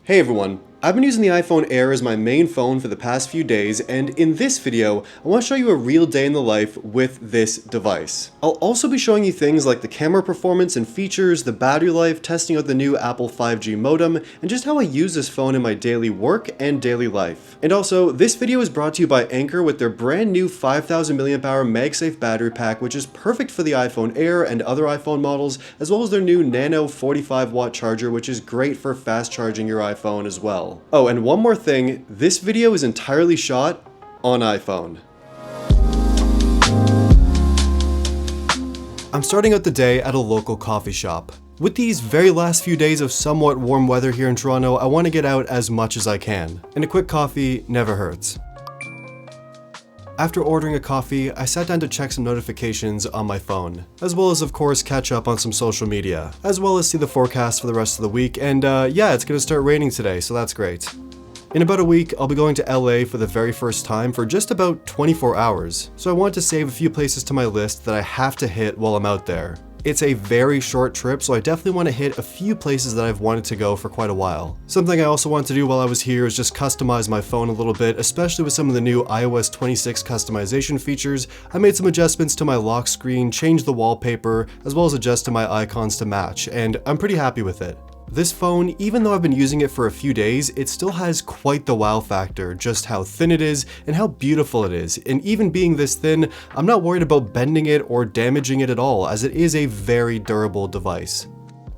Hey everyone, I've been using the iPhone Air as my main phone for the past few days, and in this video, I want to show you a real day in the life with this device. I'll also be showing you things like the camera performance and features, the battery life, testing out the new Apple 5G modem, and just how I use this phone in my daily work and daily life. And also, this video is brought to you by Anker with their brand new 5000 mAh MagSafe battery pack, which is perfect for the iPhone Air and other iPhone models, as well as their new Nano 45-watt charger, which is great for fast charging your iPhone as well. Oh, and one more thing, this video is entirely shot on iPhone. I'm starting out the day at a local coffee shop. With these very last few days of somewhat warm weather here in Toronto, I want to get out as much as I can, and a quick coffee never hurts. After ordering a coffee, I sat down to check some notifications on my phone, as well as of course catch up on some social media, as well as see the forecast for the rest of the week, and yeah, it's gonna start raining today, so that's great. In about a week, I'll be going to LA for the very first time for just about 24 hours, so I want to save a few places to my list that I have to hit while I'm out there. It's a very short trip, so I definitely want to hit a few places that I've wanted to go for quite a while. Something I also wanted to do while I was here is just customize my phone a little bit, especially with some of the new iOS 26 customization features. I made some adjustments to my lock screen, changed the wallpaper, as well as adjusted my icons to match, and I'm pretty happy with it. This phone, even though I've been using it for a few days, it still has quite the wow factor, just how thin it is and how beautiful it is. And even being this thin, I'm not worried about bending it or damaging it at all, as it is a very durable device.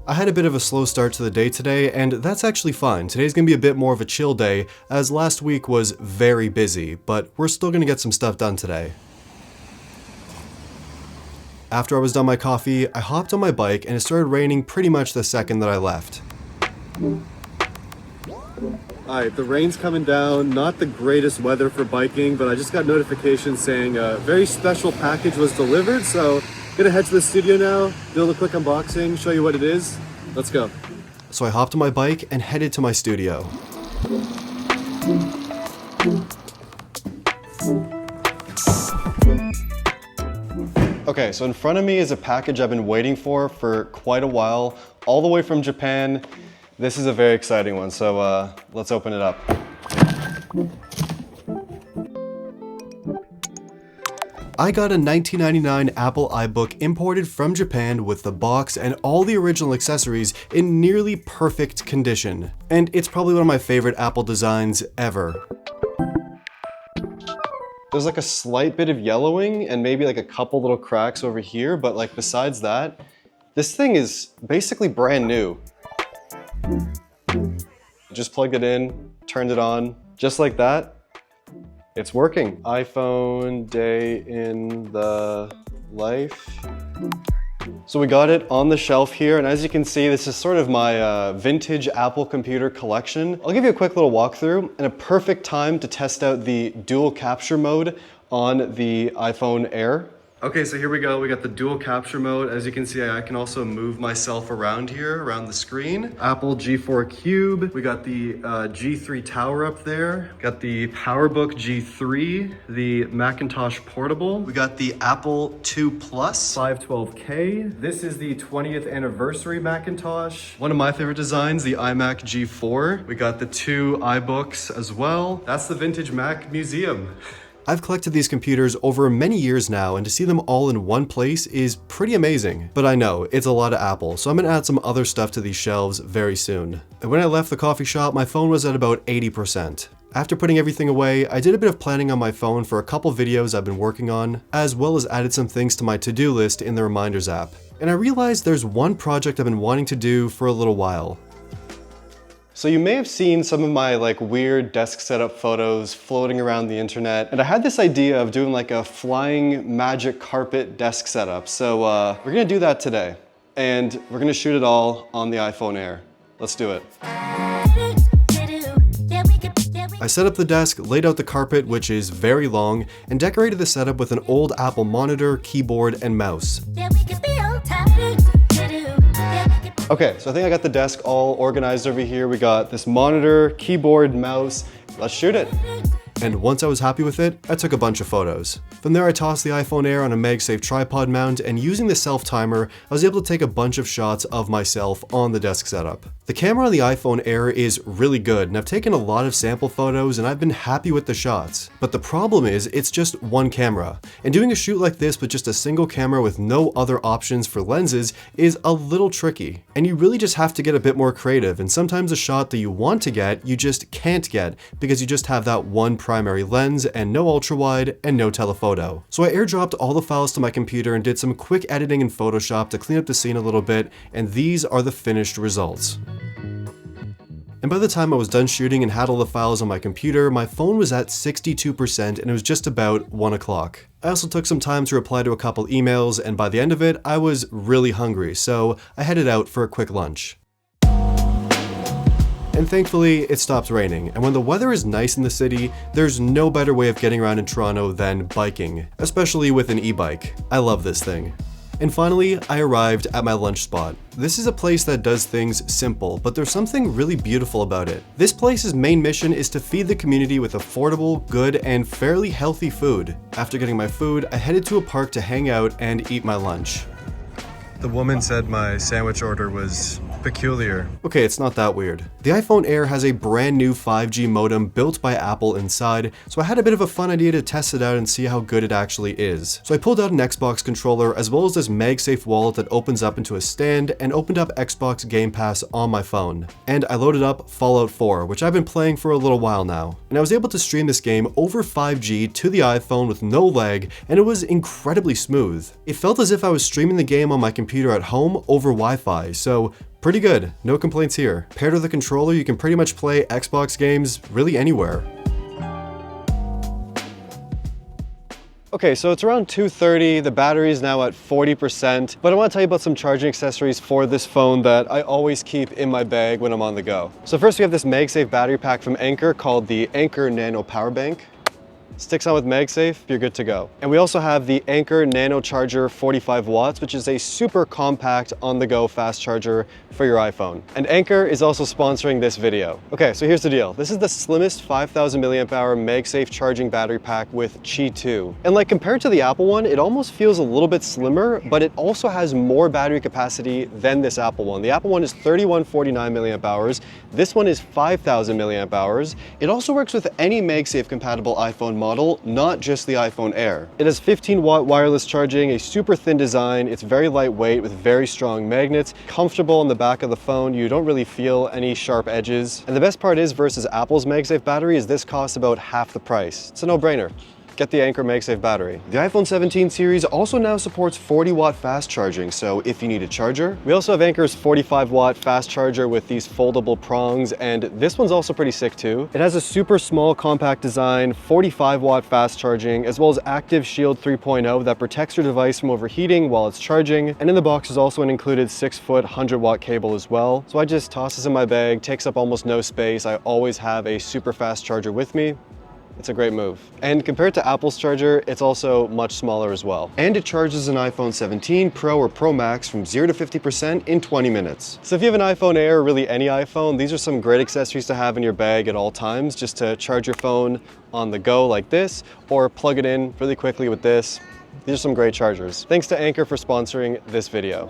I had a bit of a slow start to the day today, and that's actually fine. Today's gonna be a bit more of a chill day, as last week was very busy, but we're still gonna get some stuff done today. After I was done my coffee, I hopped on my bike and it started raining pretty much the second that I left. Alright, the rain's coming down, not the greatest weather for biking, but I just got notifications saying a very special package was delivered, so I'm gonna head to the studio now, do a quick unboxing, show you what it is. Let's go. So I hopped on my bike and headed to my studio. Okay, so in front of me is a package I've been waiting for quite a while, all the way from Japan. This is a very exciting one, so let's open it up. I got a 1999 Apple iBook imported from Japan with the box and all the original accessories in nearly perfect condition. And it's probably one of my favorite Apple designs ever. There's like a slight bit of yellowing and maybe like a couple little cracks over here, but like besides that, this thing is basically brand new. Just plugged it in, turned it on, just like that. It's working. iPhone day in the life. So we got it on the shelf here, and as you can see, this is sort of my vintage Apple computer collection. I'll give you a quick little walkthrough, and a perfect time to test out the dual capture mode on the iPhone Air. Okay, so here we go. We got the dual capture mode. As you can see, I can also move myself around here, around the screen. Apple G4 Cube. We got the G3 Tower up there. Got the PowerBook G3, the Macintosh Portable. We got the Apple II Plus 512K. This is the 20th anniversary Macintosh. One of my favorite designs, the iMac G4. We got the two iBooks as well. That's the Vintage Mac Museum. I've collected these computers over many years now, and to see them all in one place is pretty amazing. But I know, it's a lot of Apple, so I'm gonna add some other stuff to these shelves very soon. And when I left the coffee shop, my phone was at about 80%. After putting everything away, I did a bit of planning on my phone for a couple videos I've been working on, as well as added some things to my to-do list in the Reminders app. And I realized there's one project I've been wanting to do for a little while. So you may have seen some of my weird desk setup photos floating around the internet, and I had this idea of doing like a flying magic carpet desk setup. So we're gonna do that today, and we're gonna shoot it all on the iPhone Air. Let's do it. I set up the desk, laid out the carpet, which is very long, and decorated the setup with an old Apple monitor, keyboard, and mouse. Okay, so I think I got the desk all organized over here. We got this monitor, keyboard, mouse. Let's shoot it. and once I was happy with it, I took a bunch of photos. From there I tossed the iPhone Air on a MagSafe tripod mount, and using the self-timer, I was able to take a bunch of shots of myself on the desk setup. The camera on the iPhone Air is really good, and I've taken a lot of sample photos and I've been happy with the shots. But the problem is, it's just one camera, and doing a shoot like this with just a single camera with no other options for lenses is a little tricky. And you really just have to get a bit more creative, and sometimes a shot that you want to get, you just can't get because you just have that one primary lens and no ultra wide and no telephoto. So I airdropped all the files to my computer and did some quick editing in Photoshop to clean up the scene a little bit, and these are the finished results. And by the time I was done shooting and had all the files on my computer, my phone was at 62% and it was just about 1 o'clock. I also took some time to reply to a couple emails, and by the end of it, I was really hungry, so I headed out for a quick lunch. And thankfully, it stopped raining, and when the weather is nice in the city, there's no better way of getting around in Toronto than biking, especially with an e-bike. I love this thing. And finally, I arrived at my lunch spot. This is a place that does things simple, but there's something really beautiful about it. This place's main mission is to feed the community with affordable, good, and fairly healthy food. After getting my food, I headed to a park to hang out and eat my lunch. The woman said my sandwich order was peculiar. Okay, it's not that weird. The iPhone Air has a brand new 5G modem built by Apple inside, so I had a bit of a fun idea to test it out and see how good it actually is. So I pulled out an Xbox controller as well as this MagSafe wallet that opens up into a stand, and opened up Xbox Game Pass on my phone. And I loaded up Fallout 4, which I've been playing for a little while now. And I was able to stream this game over 5G to the iPhone with no lag, and it was incredibly smooth. It felt as if I was streaming the game on my computer at home over Wi-Fi, so pretty good, no complaints here. Paired with a controller, you can pretty much play Xbox games really anywhere. Okay, so it's around 2:30, the battery is now at 40%, but I want to tell you about some charging accessories for this phone that I always keep in my bag when I'm on the go. So first we have this MagSafe battery pack from Anker called the Anker Nano Power Bank. Sticks on with MagSafe, you're good to go. And we also have the Anker Nano Charger 45 watts, which is a super compact on-the-go fast charger for your iPhone. And Anker is also sponsoring this video. Okay, so here's the deal. This is the slimmest 5,000 milliamp hour MagSafe charging battery pack with Qi 2. And like compared to the Apple one, it almost feels a little bit slimmer, but it also has more battery capacity than this Apple one. The Apple one is 3149 milliamp hours. This one is 5,000 milliamp hours. It also works with any MagSafe compatible iPhone model, not just the iPhone Air. It has 15-watt wireless charging, a super thin design, it's very lightweight with very strong magnets, comfortable on the back of the phone, you don't really feel any sharp edges. And the best part is, versus Apple's MagSafe battery, is this costs about half the price. It's a no-brainer. Get the Anker MagSafe battery. The iPhone 17 series also now supports 40-watt fast charging, so if you need a charger. We also have Anker's 45-watt fast charger with these foldable prongs, and this one's also pretty sick too. It has a super small compact design, 45-watt fast charging, as well as Active Shield 3.0 that protects your device from overheating while it's charging. And in the box is also an included 6-foot 100-watt cable as well. So I just toss this in my bag, takes up almost no space. I always have a super fast charger with me. It's a great move. And compared to Apple's charger, it's also much smaller as well. And it charges an iPhone 17 Pro or Pro Max from 0 to 50% in 20 minutes. So if you have an iPhone Air or really any iPhone, these are some great accessories to have in your bag at all times, just to charge your phone on the go like this, or plug it in really quickly with this. These are some great chargers. Thanks to Anker for sponsoring this video.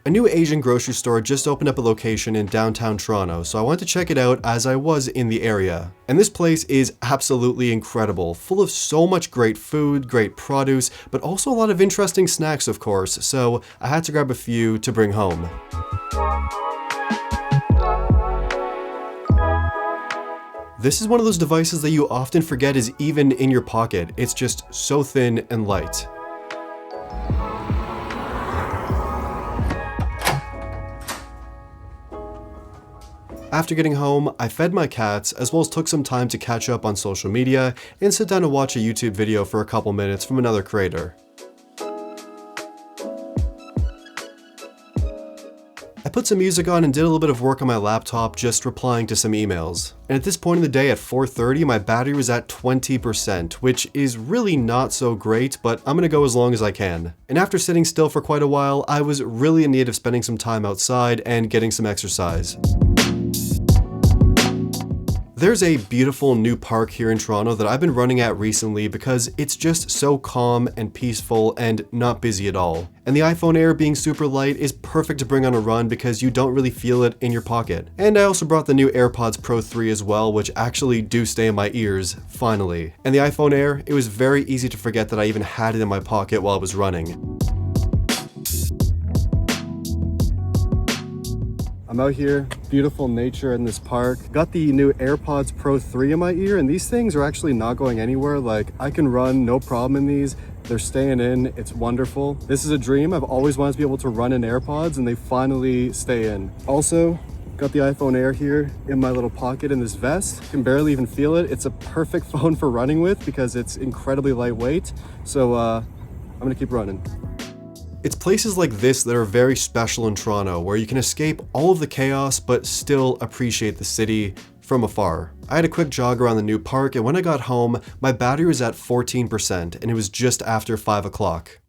A new Asian grocery store just opened up a location in downtown Toronto, so I wanted to check it out as I was in the area. And this place is absolutely incredible, full of so much great food, great produce, but also a lot of interesting snacks, of course, so I had to grab a few to bring home. This is one of those devices that you often forget is even in your pocket. It's just so thin and light. After getting home, I fed my cats, as well as took some time to catch up on social media and sit down and watch a YouTube video for a couple minutes from another creator. I put some music on and did a little bit of work on my laptop, just replying to some emails. And at this point in the day at 4:30, my battery was at 20%, which is really not so great, but I'm gonna go as long as I can. And after sitting still for quite a while, I was really in need of spending some time outside and getting some exercise. There's a beautiful new park here in Toronto that I've been running at recently because it's just so calm and peaceful and not busy at all. And the iPhone Air being super light is perfect to bring on a run because you don't really feel it in your pocket. And I also brought the new AirPods Pro 3 as well, which actually do stay in my ears, finally. And the iPhone Air, it was very easy to forget that I even had it in my pocket while I was running. I'm out here, beautiful nature in this park. Got the new AirPods Pro 3 in my ear, and these things are actually not going anywhere. Like, I can run no problem in these. They're staying in, it's wonderful. This is a dream. I've always wanted to be able to run in AirPods, and they finally stay in. Also, got the iPhone Air here in my little pocket in this vest. Can barely even feel it. It's a perfect phone for running with because it's incredibly lightweight. So I'm gonna keep running. It's places like this that are very special in Toronto, where you can escape all of the chaos but still appreciate the city from afar. I had a quick jog around the new park, and when I got home, my battery was at 14% and it was just after 5 o'clock.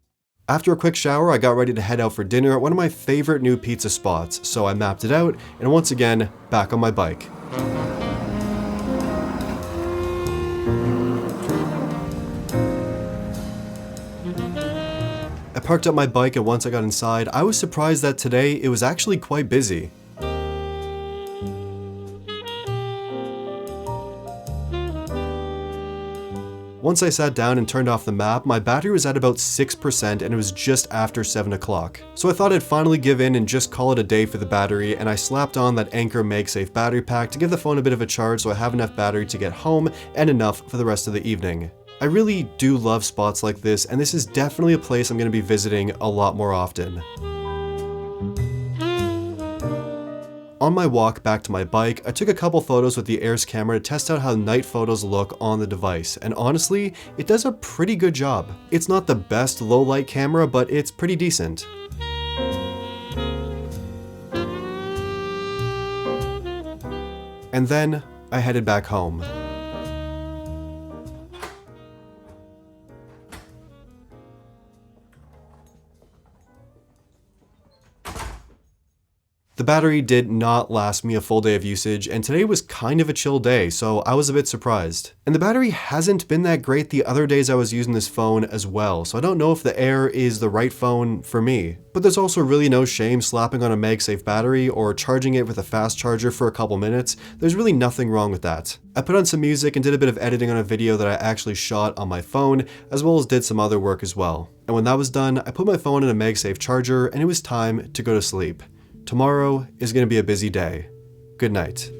After a quick shower, I got ready to head out for dinner at one of my favorite new pizza spots, so I mapped it out and once again, back on my bike. I parked up my bike, and once I got inside, I was surprised that today it was actually quite busy. Once I sat down and turned off the map, my battery was at about 6% and it was just after 7 o'clock. So I thought I'd finally give in and just call it a day for the battery, and I slapped on that Anker MagSafe battery pack to give the phone a bit of a charge so I have enough battery to get home and enough for the rest of the evening. I really do love spots like this, and this is definitely a place I'm going to be visiting a lot more often. On my walk back to my bike, I took a couple photos with the Air's camera to test out how night photos look on the device, and honestly, it does a pretty good job. It's not the best low light camera, but it's pretty decent. And then I headed back home. The battery did not last me a full day of usage, and today was kind of a chill day, so I was a bit surprised. And the battery hasn't been that great the other days I was using this phone as well, so I don't know if the Air is the right phone for me. But there's also really no shame slapping on a MagSafe battery or charging it with a fast charger for a couple minutes. There's really nothing wrong with that. I put on some music and did a bit of editing on a video that I actually shot on my phone, as well as did some other work as well. And when that was done, I put my phone in a MagSafe charger, and it was time to go to sleep. Tomorrow is going to be a busy day. Good night.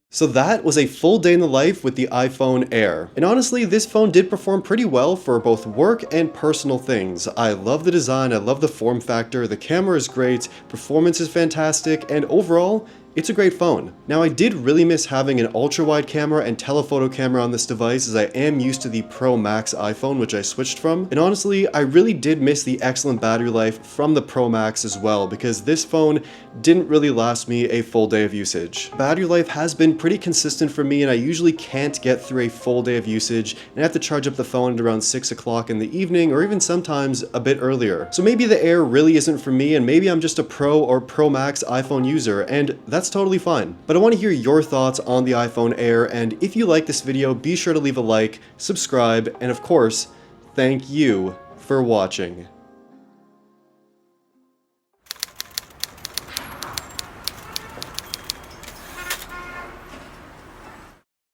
So that was a full day in the life with the iPhone Air. And honestly, this phone did perform pretty well for both work and personal things. I love the design, I love the form factor, the camera is great, performance is fantastic, and overall, it's a great phone. Now, I did really miss having an ultra-wide camera and telephoto camera on this device, as I am used to the Pro Max iPhone, which I switched from. And honestly, I really did miss the excellent battery life from the Pro Max as well, because this phone didn't really last me a full day of usage. Battery life has been pretty consistent for me, and I usually can't get through a full day of usage, and I have to charge up the phone at around 6 o'clock in the evening, or even sometimes a bit earlier. So maybe the Air really isn't for me, and maybe I'm just a Pro or Pro Max iPhone user, and that's totally fine. But I want to hear your thoughts on the iPhone Air, and if you like this video, be sure to leave a like, subscribe, and of course, thank you for watching.